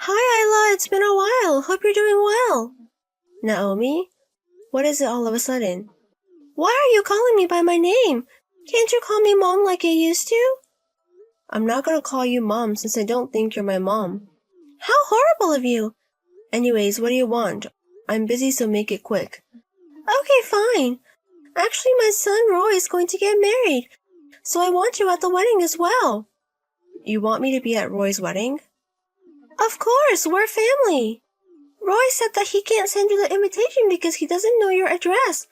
Hi, Isla, it's been a while. Hope you're doing well. Naomi? What is it all of a sudden? Why are you calling me by my name? Can't you call me Mom like you used to? I'm not gonna call you Mom since I don't think you're my mom. How horrible of you! Anyways, what do you want? I'm busy, so make it quick. Okay, fine. Actually, my son Roy is going to get married, so I want you at the wedding as well. You want me to be at Roy's wedding? Of course, we're family. Roy said that he can't send you the invitation because he doesn't know your address.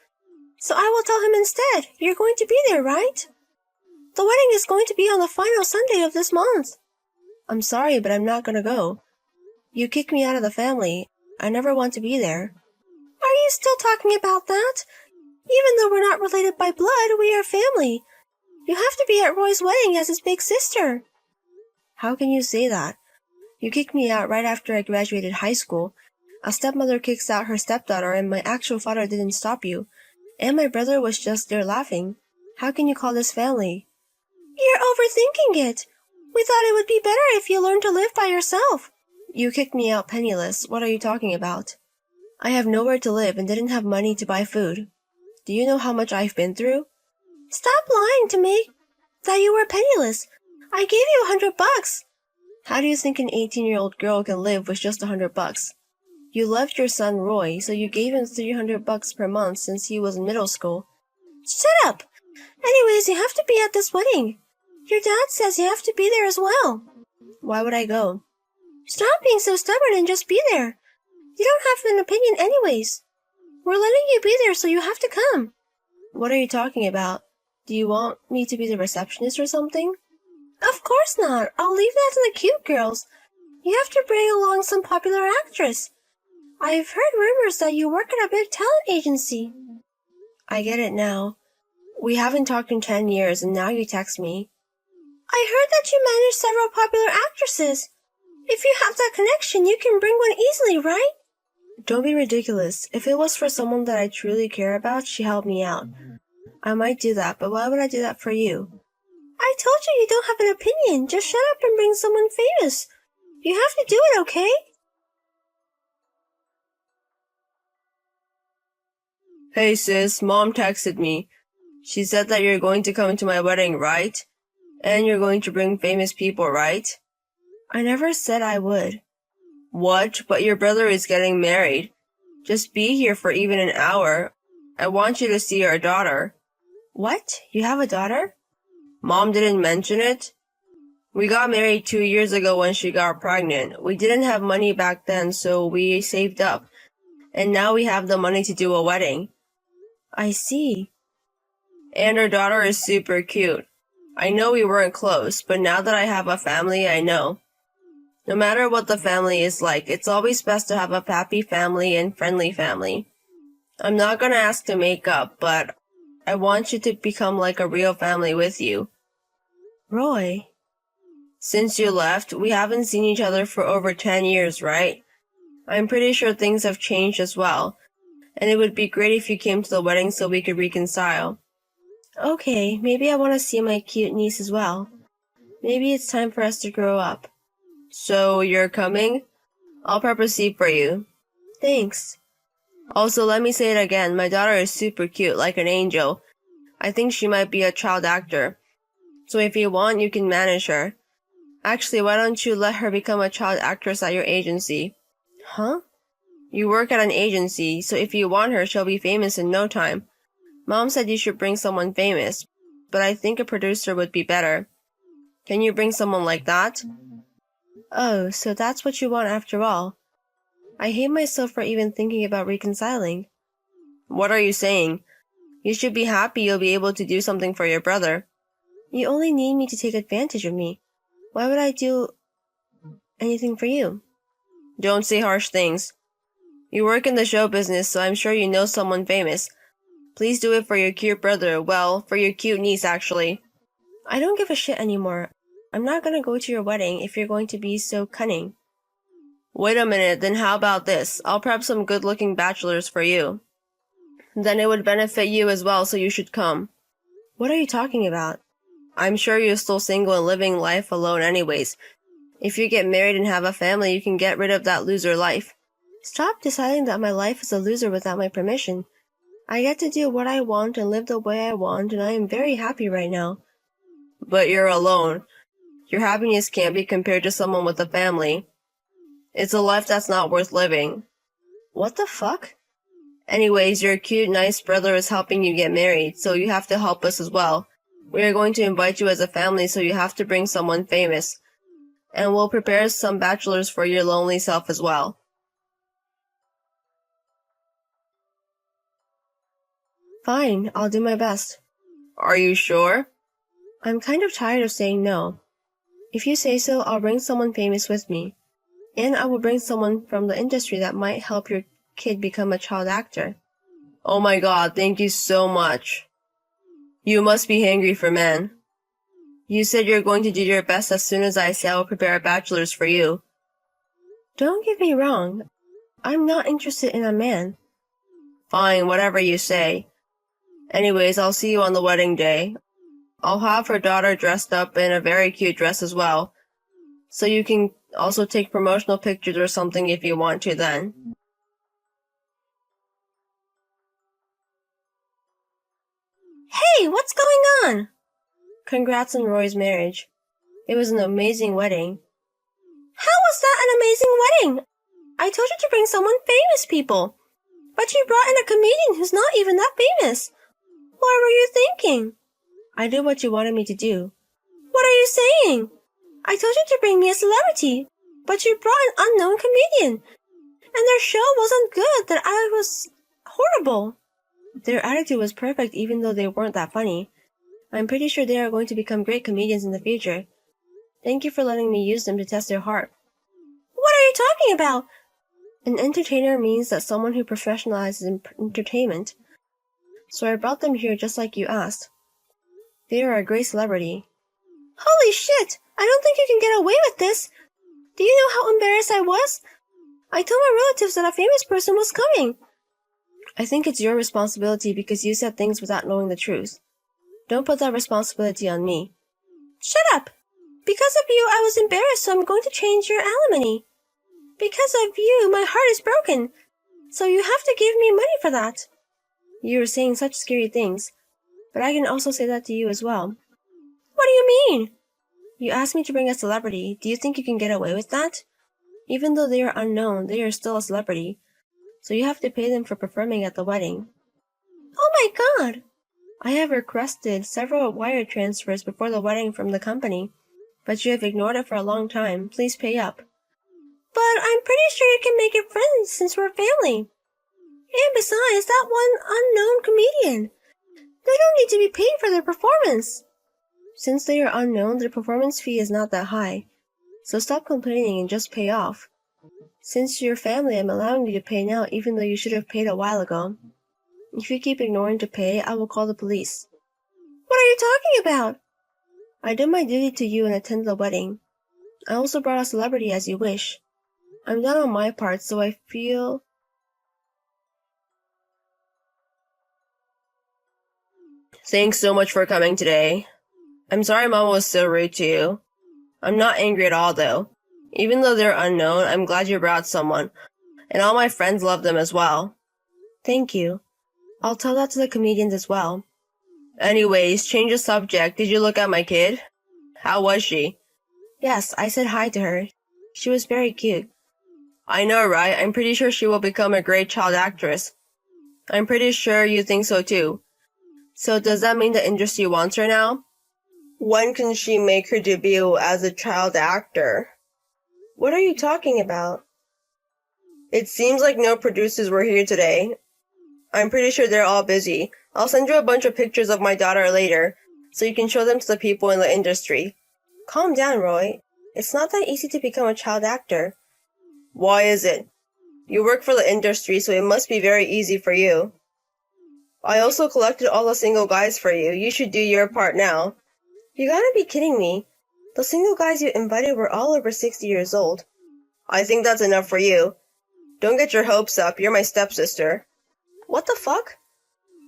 So I will tell him instead. You're going to be there, right? The wedding is going to be on the final Sunday of this month. I'm sorry, but I'm not going to go. You kicked me out of the family. I never want to be there. Are you still talking about that? Even though we're not related by blood, we are family. You have to be at Roy's wedding as his big sister. How can you say that? You kicked me out right after I graduated high school. A stepmother kicks out her stepdaughter, and my actual father didn't stop you. And my brother was just there laughing. How can you call this family? You're overthinking it. We thought it would be better if you learned to live by yourself. You kicked me out penniless. What are you talking about? I have nowhere to live and didn't have money to buy food. Do you know how much I've been through? Stop lying to me. That you were penniless. I gave you $100. How do you think an 18-year-old girl can live with just $100? You loved your son Roy, so you gave him $300 per month since he was in middle school. Shut up! Anyways, you have to be at this wedding. Your dad says you have to be there as well. Why would I go? Stop being so stubborn and just be there. You don't have an opinion anyways. We're letting you be there, so you have to come. What are you talking about? Do you want me to be the receptionist or something? Of course not. I'll leave that to the cute girls. You have to bring along some popular actress. I've heard rumors that you work at a big talent agency. I get it now. We haven't talked in 10 years, and now you text me. I heard that you manage several popular actresses. If you have that connection, you can bring one easily, right? Don't be ridiculous. If it was for someone that I truly care about, she'd help me out. I might do that, but why would I do that for you? I told you don't have an opinion. Just shut up and bring someone famous. You have to do it, okay? Hey sis, Mom texted me. She said that you're going to come to my wedding, right? And you're going to bring famous people, right? I never said I would. What? But your brother is getting married. Just be here for even an hour. I want you to see our daughter. What? You have a daughter? Mom didn't mention it? We got married 2 years ago when she got pregnant. We didn't have money back then, so we saved up. And now we have the money to do a wedding. I see. And our daughter is super cute. I know we weren't close, but now that I have a family, I know. No matter what the family is like, it's always best to have a happy family and friendly family. I'm not gonna ask to make up, but I want you to become like a real family with you. Roy. Since you left, we haven't seen each other for over 10 years, right? I'm pretty sure things have changed as well, and it would be great if you came to the wedding so we could reconcile. Okay, maybe I want to see my cute niece as well. Maybe it's time for us to grow up. So, you're coming? I'll prep a seat for you. Thanks. Also, let me say it again, my daughter is super cute, like an angel. I think she might be a child actor. So if you want, you can manage her. Actually, why don't you let her become a child actress at your agency? Huh? You work at an agency, so if you want her, she'll be famous in no time. Mom said you should bring someone famous, but I think a producer would be better. Can you bring someone like that? Oh, so that's what you want after all. I hate myself for even thinking about reconciling. What are you saying? You should be happy you'll be able to do something for your brother. You only need me to take advantage of me. Why would I do anything for you? Don't say harsh things. You work in the show business, so I'm sure you know someone famous. Please do it for your cute brother. Well, for your cute niece, actually. I don't give a shit anymore. I'm not gonna go to your wedding if you're going to be so cunning. Wait a minute, then how about this? I'll prep some good-looking bachelors for you. Then it would benefit you as well, so you should come. What are you talking about? I'm sure you're still single and living life alone anyways. If you get married and have a family, you can get rid of that loser life. Stop deciding that my life is a loser without my permission. I get to do what I want and live the way I want, and I am very happy right now. But you're alone. Your happiness can't be compared to someone with a family. It's a life that's not worth living. What the fuck? Anyways, your cute, nice brother is helping you get married, so you have to help us as well. We are going to invite you as a family, so you have to bring someone famous. And we'll prepare some bachelors for your lonely self as well. Fine, I'll do my best. Are you sure? I'm kind of tired of saying no. If you say so, I'll bring someone famous with me. And I will bring someone from the industry that might help your kid become a child actor. Oh my god, thank you so much. You must be hungry for men. You said you're going to do your best. As soon as I say I will prepare a bachelor's for you. Don't get me wrong. I'm not interested in a man. Fine, whatever you say. Anyways, I'll see you on the wedding day. I'll have her daughter dressed up in a very cute dress as well. So you can also take promotional pictures or something if you want to then. Hey, what's going on? Congrats on Roy's marriage. It was an amazing wedding. How was that an amazing wedding? I told you to bring someone famous, people. But you brought in a comedian who's not even that famous. What were you thinking? I did what you wanted me to do. What are you saying? I told you to bring me a celebrity, but you brought an unknown comedian. And their show wasn't good, that I was horrible. Their attitude was perfect even though they weren't that funny. I'm pretty sure they are going to become great comedians in the future. Thank you for letting me use them to test their heart. What are you talking about? An entertainer means that someone who professionalizes in entertainment. So I brought them here just like you asked. They are a great celebrity. Holy shit! I don't think you can get away with this. Do you know how embarrassed I was? I told my relatives that a famous person was coming. I think it's your responsibility because you said things without knowing the truth. Don't put that responsibility on me. Shut up! Because of you, I was embarrassed, so I'm going to change your alimony. Because of you, my heart is broken. So you have to give me money for that. You are saying such scary things, but I can also say that to you as well. What do you mean? You asked me to bring a celebrity. Do you think you can get away with that? Even though they are unknown, they are still a celebrity. So you have to pay them for performing at the wedding. Oh my god! I have requested several wire transfers before the wedding from the company, but you have ignored it for a long time. Please pay up. But I'm pretty sure you can make it friends since we're family. And besides, that one unknown comedian. They don't need to be paid for their performance. Since they are unknown, their performance fee is not that high. So stop complaining and just pay off. Since you're family, I'm allowing you to pay now even though you should have paid a while ago. If you keep ignoring to pay, I will call the police. What are you talking about? I did my duty to you and attended the wedding. I also brought a celebrity as you wish. I'm done on my part, so I feel... Thanks so much for coming today. I'm sorry Mama was so rude to you. I'm not angry at all, though. Even though they're unknown, I'm glad you brought someone. And all my friends love them as well. Thank you. I'll tell that to the comedians as well. Anyways, change the subject. Did you look at my kid? How was she? Yes, I said hi to her. She was very cute. I know, right? I'm pretty sure she will become a great child actress. I'm pretty sure you think so too. So does that mean the industry wants her now? When can she make her debut as a child actor? What are you talking about? It seems like no producers were here today. I'm pretty sure they're all busy. I'll send you a bunch of pictures of my daughter later, so you can show them to the people in the industry. Calm down, Roy. It's not that easy to become a child actor. Why is it? You work for the industry, so it must be very easy for you. I also collected all the single guys for you. You should do your part now. You gotta be kidding me. The single guys you invited were all over 60 years old. I think that's enough for you. Don't get your hopes up. You're my stepsister. What the fuck?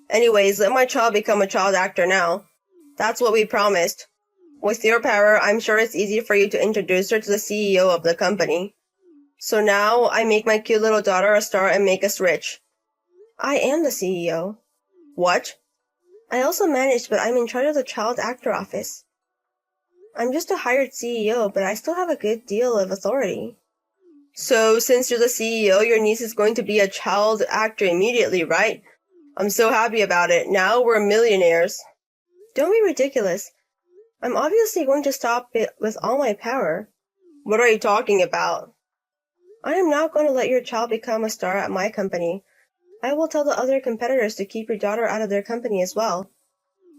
Anyways, let my child become a child actor now. That's what we promised. With your power, I'm sure it's easy for you to introduce her to the CEO of the company. So now, I make my cute little daughter a star and make us rich. I am the CEO. What? I also manage, but I'm in charge of the child actor office. I'm just a hired CEO, but I still have a good deal of authority. So, since you're the CEO, your niece is going to be a child actor immediately, right? I'm so happy about it. Now we're millionaires. Don't be ridiculous. I'm obviously going to stop it with all my power. What are you talking about? I am not going to let your child become a star at my company. I will tell the other competitors to keep your daughter out of their company as well.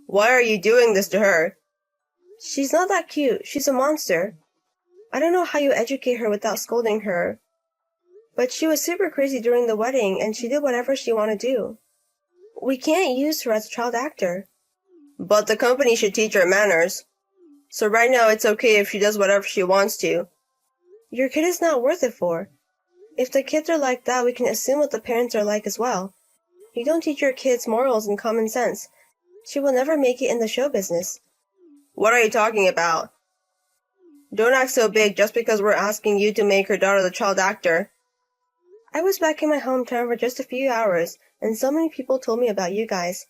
Why are you doing this to her? She's not that cute. She's a monster. I don't know how you educate her without scolding her. But she was super crazy during the wedding, and she did whatever she wanted to do. We can't use her as a child actor. But the company should teach her manners. So right now it's okay if she does whatever she wants to. Your kid is not worth it for. If the kids are like that, we can assume what the parents are like as well. You don't teach your kids morals and common sense. She will never make it in the show business. What are you talking about? Don't act so big just because we're asking you to make her daughter the child actor. I was back in my hometown for just a few hours, and so many people told me about you guys.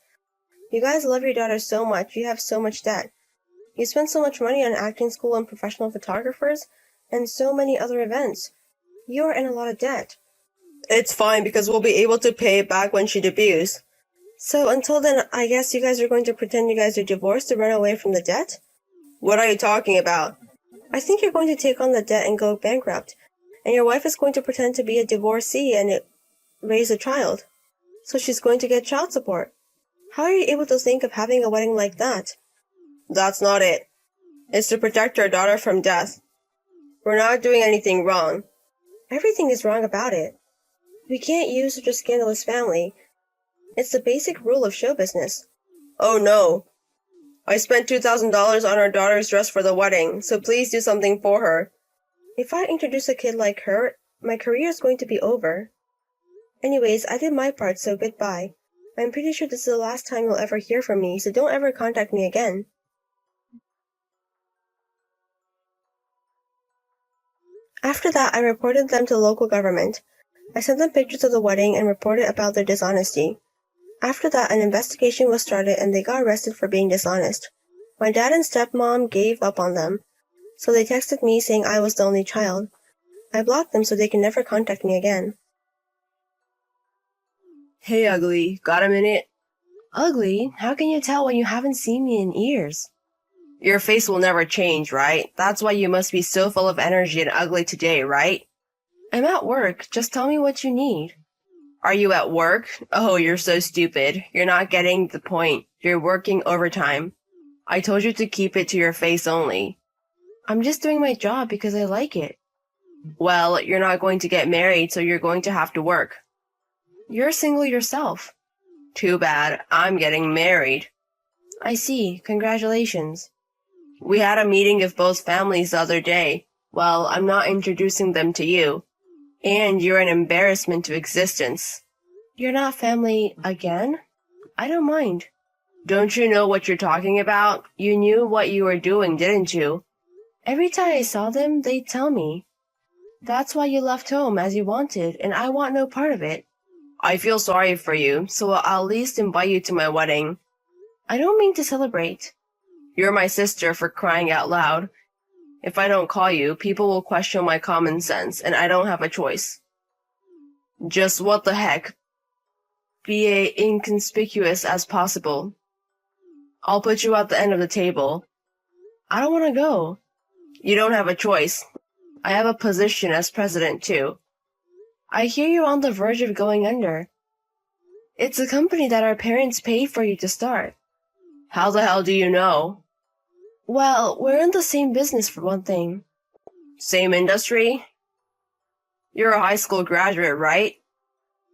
You guys love your daughter so much, you have so much debt. You spend so much money on acting school and professional photographers, and so many other events. You are in a lot of debt. It's fine because we'll be able to pay it back when she debuts. So until then, I guess you guys are going to pretend you guys are divorced to run away from the debt? What are you talking about? I think you're going to take on the debt and go bankrupt, and your wife is going to pretend to be a divorcee and raise a child. So she's going to get child support. How are you able to think of having a wedding like that? That's not it. It's to protect our daughter from death. We're not doing anything wrong. Everything is wrong about it. We can't use such a scandalous family. It's the basic rule of show business. Oh no. I spent $2,000 on our daughter's dress for the wedding, so please do something for her. If I introduce a kid like her, my career is going to be over. Anyways, I did my part, so goodbye. I'm pretty sure this is the last time you'll ever hear from me, so don't ever contact me again. After that, I reported them to the local government. I sent them pictures of the wedding and reported about their dishonesty. After that, an investigation was started and they got arrested for being dishonest. My dad and stepmom gave up on them, so they texted me saying I was the only child. I blocked them so they can never contact me again. Hey, Ugly, got a minute? Ugly? How can you tell when you haven't seen me in years? Your face will never change, right? That's why you must be so full of energy and ugly today, right? I'm at work. Just tell me what you need. Are you at work? Oh, you're so stupid. You're not getting the point. You're working overtime. I told you to keep it to your face only. I'm just doing my job because I like it. Well, you're not going to get married, so you're going to have to work. You're single yourself. Too bad. I'm getting married. I see. Congratulations. We had a meeting of both families the other day. Well, I'm not introducing them to you. And you're an embarrassment to existence. You're not family again? I don't mind. Don't you know what you're talking about? You knew what you were doing, didn't you? Every time I saw them, they'd tell me. That's why you left home as you wanted, and I want no part of it. I feel sorry for you, so I'll at least invite you to my wedding. I don't mean to celebrate. You're my sister, for crying out loud. If I don't call you, people will question my common sense, and I don't have a choice. Just what the heck? Be as inconspicuous as possible. I'll put you at the end of the table. I don't want to go. You don't have a choice. I have a position as president, too. I hear you're on the verge of going under. It's a company that our parents paid for you to start. How the hell do you know? Well, we're in the same business for one thing. Same industry? You're a high school graduate, right?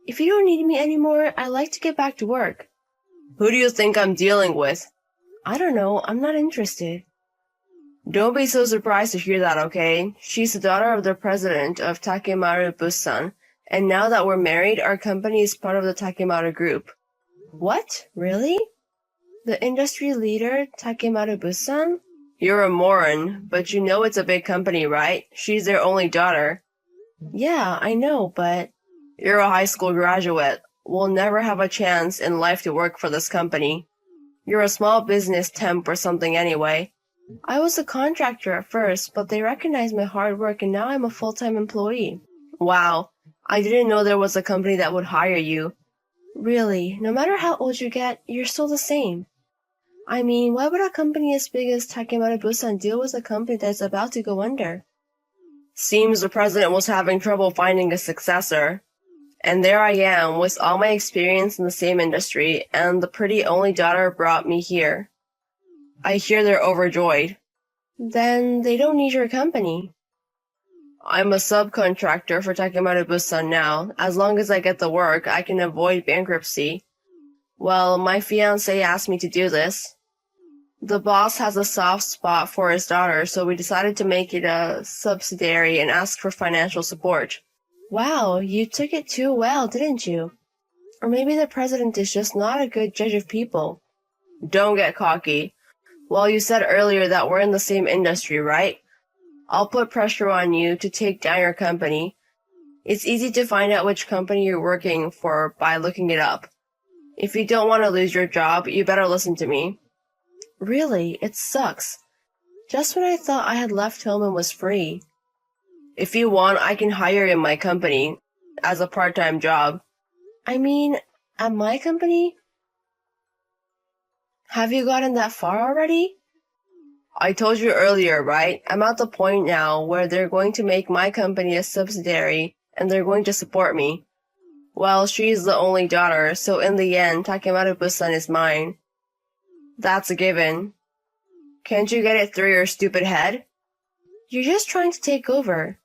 If you don't need me anymore, I'd like to get back to work. Who do you think I'm dealing with? I don't know. I'm not interested. Don't be so surprised to hear that, okay? She's the daughter of the president of Takemaru Busan, and now that we're married, our company is part of the Takemaru group. What? Really? The industry leader, Takemaru Busan? You're a moron, but you know it's a big company, right? She's their only daughter. Yeah, I know, but... You're a high school graduate. We'll never have a chance in life to work for this company. You're a small business temp or something anyway. I was a contractor at first, but they recognized my hard work and now I'm a full-time employee. Wow, I didn't know there was a company that would hire you. Really, no matter how old you get, you're still the same. I mean, why would a company as big as Takemura-Busan deal with a company that's about to go under? Seems the president was having trouble finding a successor. And there I am, with all my experience in the same industry, and the pretty only daughter brought me here. I hear they're overjoyed. Then they don't need your company. I'm a subcontractor for Takemura-Busan now. As long as I get the work, I can avoid bankruptcy. Well, my fiancé asked me to do this. The boss has a soft spot for his daughter, so we decided to make it a subsidiary and ask for financial support. Wow, you took it too well, didn't you? Or maybe the president is just not a good judge of people. Don't get cocky. Well, you said earlier that we're in the same industry, right? I'll put pressure on you to take down your company. It's easy to find out which company you're working for by looking it up. If you don't want to lose your job, you better listen to me. Really, it sucks. Just when I thought I had left home and was free. If you want, I can hire you in my company as a part-time job. I mean, at my company? Have you gotten that far already? I told you earlier, right? I'm at the point now where they're going to make my company a subsidiary and they're going to support me. Well, she's the only daughter, so in the end, Takemura-Busan is mine. That's a given. Can't you get it through your stupid head? You're just trying to take over.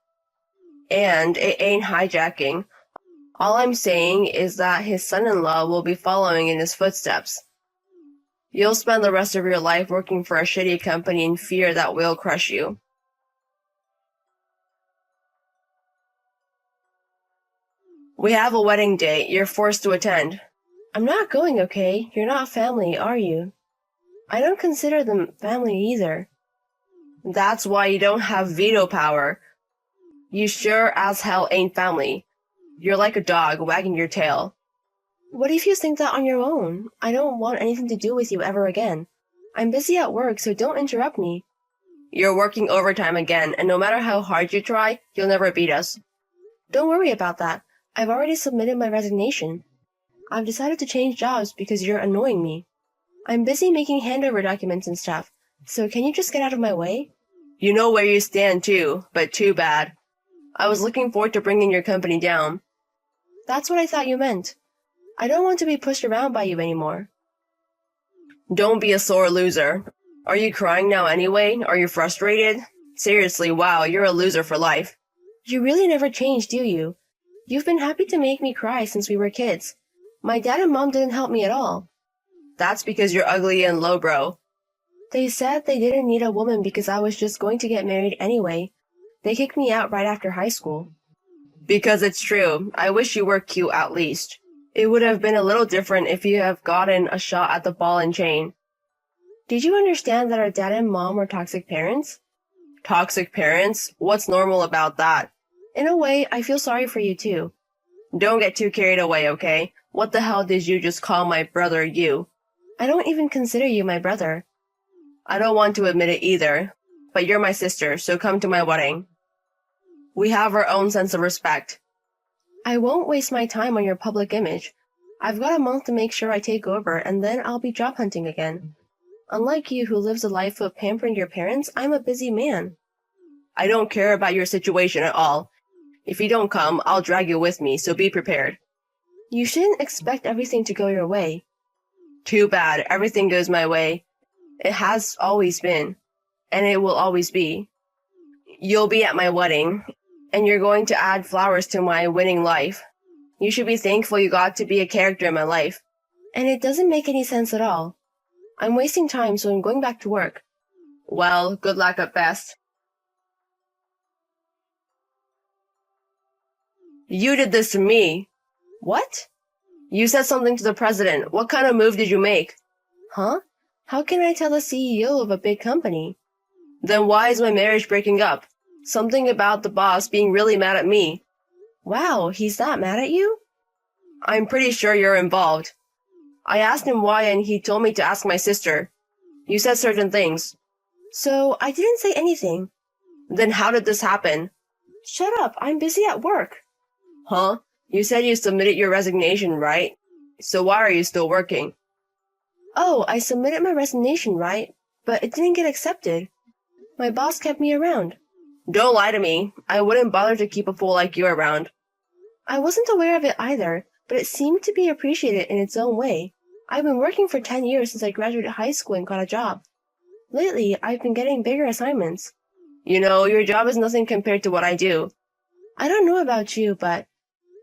And it ain't hijacking. All I'm saying is that his son-in-law will be following in his footsteps. You'll spend the rest of your life working for a shitty company in fear that will crush you. We have a wedding date. You're forced to attend. I'm not going, okay? You're not family, are you? I don't consider them family either. That's why you don't have veto power. You sure as hell ain't family. You're like a dog wagging your tail. What if you think that on your own? I don't want anything to do with you ever again. I'm busy at work, so don't interrupt me. You're working overtime again, and no matter how hard you try, you'll never beat us. Don't worry about that. I've already submitted my resignation. I've decided to change jobs because you're annoying me. I'm busy making handover documents and stuff, so can you just get out of my way? You know where you stand too, but too bad. I was looking forward to bringing your company down. That's what I thought you meant. I don't want to be pushed around by you anymore. Don't be a sore loser. Are you crying now anyway? Are you frustrated? Seriously, wow, you're a loser for life. You really never change, do you? You've been happy to make me cry since we were kids. My dad and mom didn't help me at all. That's because you're ugly and lowbrow. They said they didn't need a woman because I was just going to get married anyway. They kicked me out right after high school. Because it's true. I wish you were cute at least. It would have been a little different if you have gotten a shot at the ball and chain. Did you understand that our dad and mom were toxic parents? Toxic parents? What's normal about that? In a way, I feel sorry for you too. Don't get too carried away, okay? What the hell did you just call my brother you? I don't even consider you my brother. I don't want to admit it either, but you're my sister, so come to my wedding. We have our own sense of respect. I won't waste my time on your public image. I've got a month to make sure I take over, and then I'll be job hunting again. Unlike you who lives a life of pampering your parents, I'm a busy man. I don't care about your situation at all. If you don't come, I'll drag you with me, so be prepared. You shouldn't expect everything to go your way. Too bad, everything goes my way. It has always been, and it will always be. You'll be at my wedding, and you're going to add flowers to my winning life. You should be thankful you got to be a character in my life. And it doesn't make any sense at all. I'm wasting time, so I'm going back to work. Well, good luck at best. You did this to me. What? You said something to the president. What kind of move did you make? Huh? How can I tell the CEO of a big company? Then why is my marriage breaking up? Something about the boss being really mad at me. Wow, he's that mad at you? I'm pretty sure you're involved. I asked him why and he told me to ask my sister. You said certain things. So, I didn't say anything. Then how did this happen? Shut up, I'm busy at work. Huh? You said you submitted your resignation, right? So why are you still working? Oh, I submitted my resignation, right? But it didn't get accepted. My boss kept me around. Don't lie to me. I wouldn't bother to keep a fool like you around. I wasn't aware of it either, but it seemed to be appreciated in its own way. I've been working for 10 years since I graduated high school and got a job. Lately, I've been getting bigger assignments. You know, your job is nothing compared to what I do. I don't know about you, but...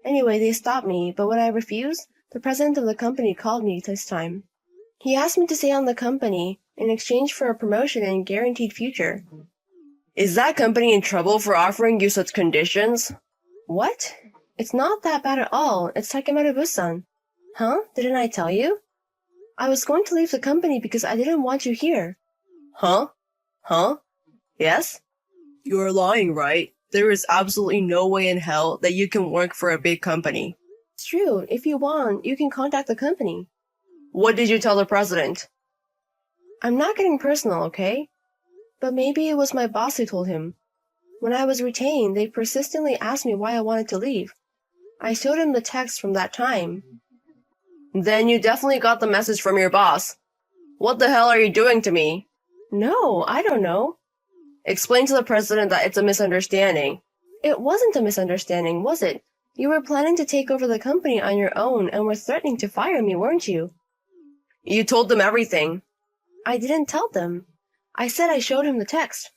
Anyway, they stopped me, but when I refused, the president of the company called me this time. He asked me to stay on the company in exchange for a promotion and guaranteed future. Is that company in trouble for offering you such conditions? What? It's not that bad at all. It's Takemaru-san. Huh? Didn't I tell you? I was going to leave the company because I didn't want you here. Huh? Huh? Yes? You're lying, right? There is absolutely no way in hell that you can work for a big company. It's true. If you want, you can contact the company. What did you tell the president? I'm not getting personal, okay? But maybe it was my boss who told him. When I was retained, they persistently asked me why I wanted to leave. I showed him the text from that time. Then you definitely got the message from your boss. What the hell are you doing to me? No, I don't know. Explain to the president that it's a misunderstanding. It wasn't a misunderstanding, was it? You were planning to take over the company on your own and were threatening to fire me, weren't you? You told them everything. I didn't tell them. I said I showed him the text.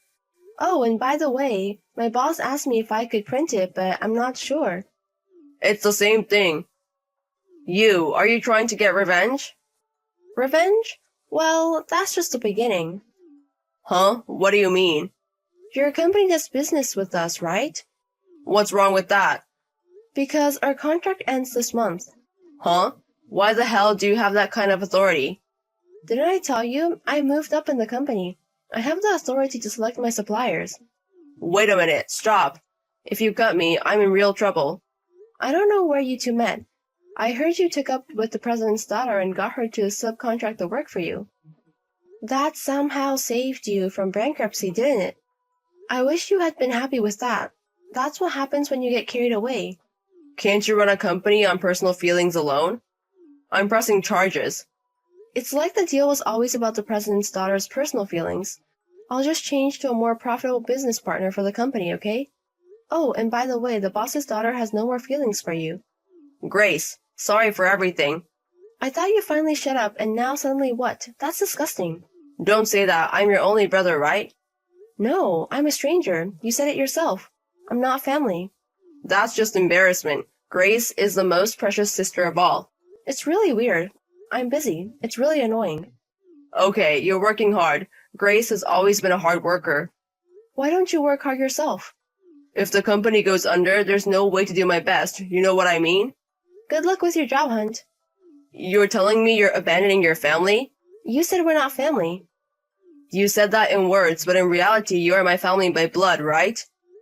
Oh, and by the way, my boss asked me if I could print it, but I'm not sure. It's the same thing. Are you trying to get revenge? Revenge? Well, that's just the beginning. Huh? What do you mean? Your company does business with us, right? What's wrong with that? Because our contract ends this month. Huh? Why the hell do you have that kind of authority? Didn't I tell you? I moved up in the company. I have the authority to select my suppliers. Wait a minute. Stop. If you cut me, I'm in real trouble. I don't know where you two met. I heard you took up with the president's daughter and got her to subcontract the work for you. That somehow saved you from bankruptcy, didn't it? I wish you had been happy with that. That's what happens when you get carried away. Can't you run a company on personal feelings alone? I'm pressing charges. It's like the deal was always about the president's daughter's personal feelings. I'll just change to a more profitable business partner for the company, okay? Oh, and by the way, the boss's daughter has no more feelings for you. Grace, sorry for everything. I thought you finally shut up, and now suddenly what? That's disgusting. Don't say that. I'm your only brother, right? No, I'm a stranger. You said it yourself. I'm not family. That's just embarrassment. Grace is the most precious sister of all. It's really weird. I'm busy. It's really annoying. Okay, you're working hard. Grace has always been a hard worker. Why don't you work hard yourself? If the company goes under, there's no way to do my best. You know what I mean? Good luck with your job hunt. You're telling me you're abandoning your family? You said we're not family. You said that in words, but in reality, you are my family by blood, right?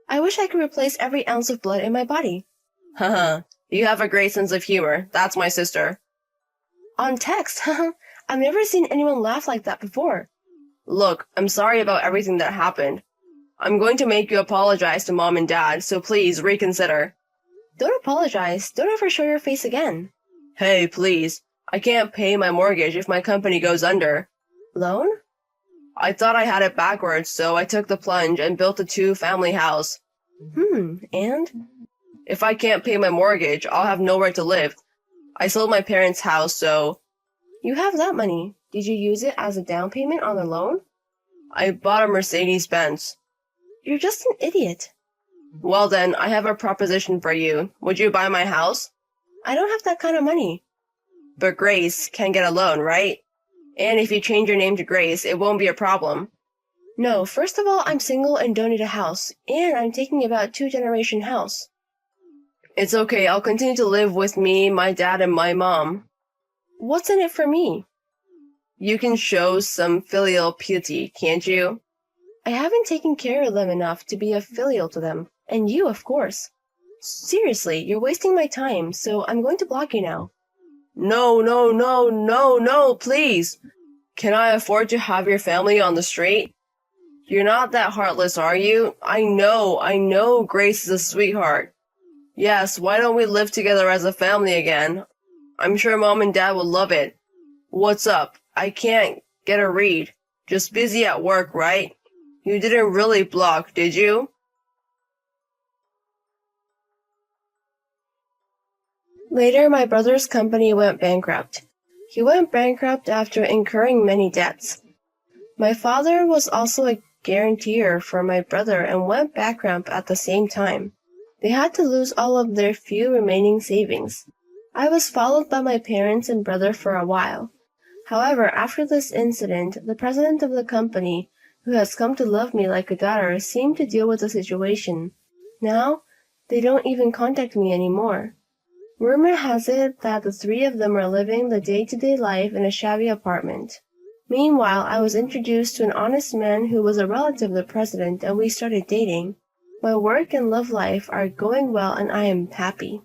I wish I could replace every ounce of blood in my body. Haha, you have a great sense of humor. That's my sister. On text, haha. I've never seen anyone laugh like that before. Look, I'm sorry about everything that happened. I'm going to make you apologize to Mom and Dad, so please reconsider. Don't apologize. Don't ever show your face again. Hey, please. I can't pay my mortgage if my company goes under. Loan? I thought I had it backwards, so I took the plunge and built a 2-family house. And? If I can't pay my mortgage, I'll have nowhere to live. I sold my parents' house, so... You have that money. Did you use it as a down payment on the loan? I bought a Mercedes-Benz. You're just an idiot. Well then, I have a proposition for you. Would you buy my house? I don't have that kind of money. But Grace can get a loan, right? And if you change your name to Grace, it won't be a problem. No, first of all, I'm single and don't need a house. And I'm taking about a 2-generation house. It's okay, I'll continue to live with me, my dad, and my mom. What's in it for me? You can show some filial piety, can't you? I haven't taken care of them enough to be a filial to them. And you, of course. Seriously, you're wasting my time, so I'm going to block you now. No, no, no, no, no, please. Can I afford to have your family on the street? You're not that heartless, are you? I know Grace is a sweetheart. Yes, why don't we live together as a family again? I'm sure Mom and Dad would love it. What's up? I can't get a read. Just busy at work, right? You didn't really block, did you? Later, my brother's company went bankrupt. He went bankrupt after incurring many debts. My father was also a guarantor for my brother and went bankrupt at the same time. They had to lose all of their few remaining savings. I was followed by my parents and brother for a while. However, after this incident, the president of the company, who has come to love me like a daughter, seemed to deal with the situation. Now, they don't even contact me anymore. Rumor has it that the three of them are living the day-to-day life in a shabby apartment. Meanwhile, I was introduced to an honest man who was a relative of the president, and we started dating. My work and love life are going well, and I am happy.